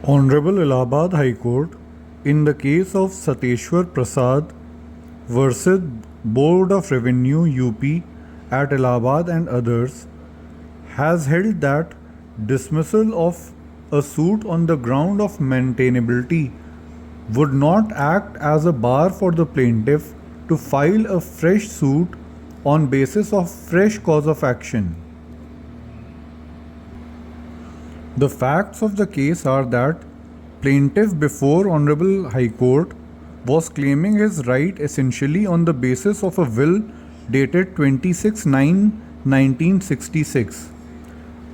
Hon'ble Allahabad High Court, in the case of Sateshwar Prasad versus Board of Revenue UP at Allahabad and others, has held that dismissal of a suit on the ground of maintainability would not act as a bar for the plaintiff to file a fresh suit on basis of fresh cause of action. The facts of the case are that plaintiff before Hon'ble High Court was claiming his right essentially on the basis of a will dated 26/9/1966.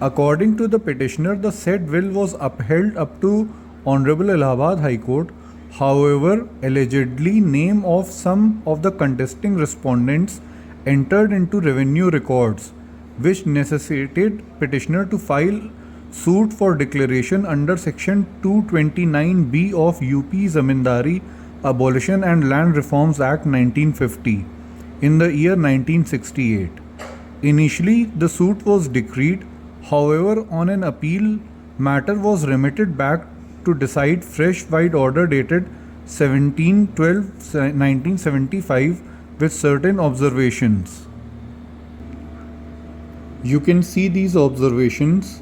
According to the petitioner, the said will was upheld up to Hon'ble Allahabad High Court. However, allegedly name of some of the contesting respondents entered into revenue records, which necessitated petitioner to file suit for declaration under section 229B of UP Zamindari Abolition and Land Reforms Act 1950 in the year 1968. Initially, the suit was decreed. However, on an appeal, matter was remitted back to decide fresh wide order dated 17/12/1975 with certain observations. You can see these observations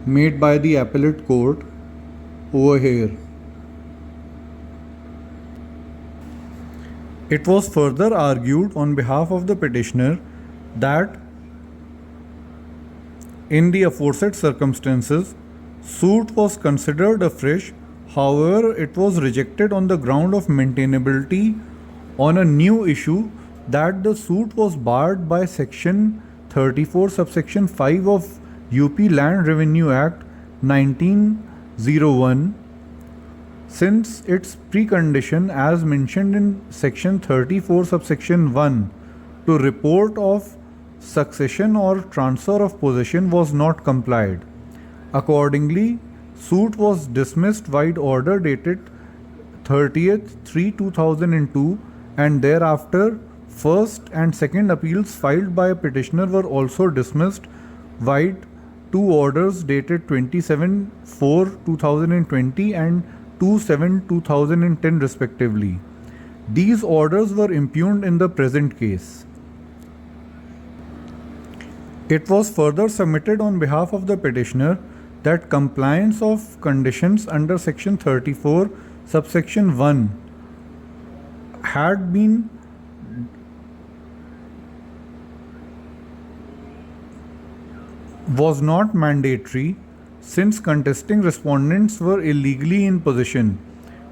made by the appellate court over here. It was further argued on behalf of the petitioner that in the aforesaid circumstances, suit was considered afresh. However, it was rejected on the ground of maintainability on a new issue that the suit was barred by section 34 subsection 5 of UP Land Revenue Act 1901, since its precondition as mentioned in section 34 subsection 1 to report of succession or transfer of possession was not complied. Accordingly, suit was dismissed wide order dated 30/3/2002, and thereafter first and second appeals filed by a petitioner were also dismissed wide two orders dated 27/4/2020 and 2/7/2010 respectively. These orders were impugned in the present case. It was further submitted on behalf of the petitioner that compliance of conditions under section 34 subsection 1 had been was not mandatory since contesting respondents were illegally in possession.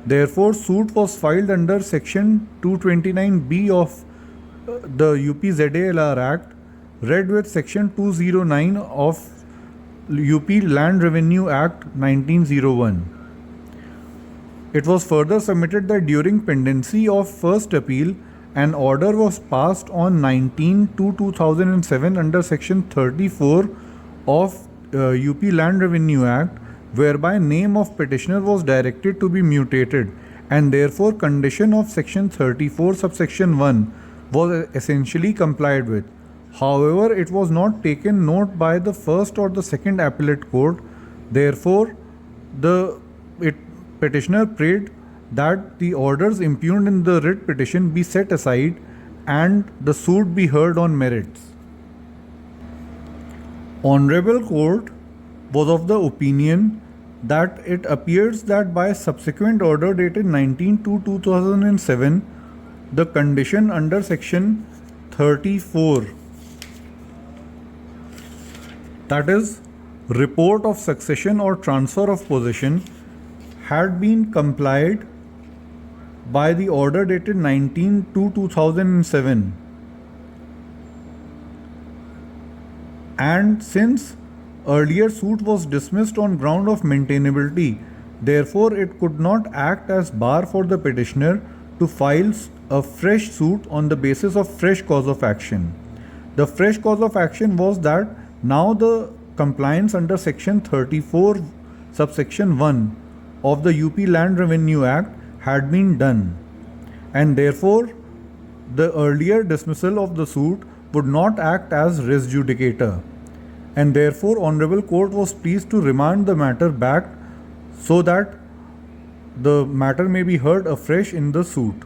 Therefore, suit was filed under section 229B of the UP-ZALR Act, read with section 209 of UP Land Revenue Act 1901. It was further submitted that during pendency of first appeal, an order was passed on 19/2/2007 under section 34 of UP Land Revenue Act, whereby name of petitioner was directed to be mutated, and therefore condition of section 34 subsection 1 was essentially complied with. However, it was not taken note by the first or the second appellate court. Therefore, the petitioner prayed that the orders impugned in the writ petition be set aside and the suit be heard on merits. Honorable Court was of the opinion that it appears that by subsequent order dated 19/2/2007, the condition under section 34, that is, report of succession or transfer of possession, had been complied by the order dated 19/2/2007. And since earlier suit was dismissed on ground of maintainability, therefore it could not act as bar for the petitioner to file a fresh suit on the basis of fresh cause of action. The fresh cause of action was that now the compliance under section 34 subsection 1 of the UP Land Revenue Act had been done, and therefore the earlier dismissal of the suit would not act as res judicata, and therefore Honorable Court was pleased to remand the matter back so that the matter may be heard afresh in the suit.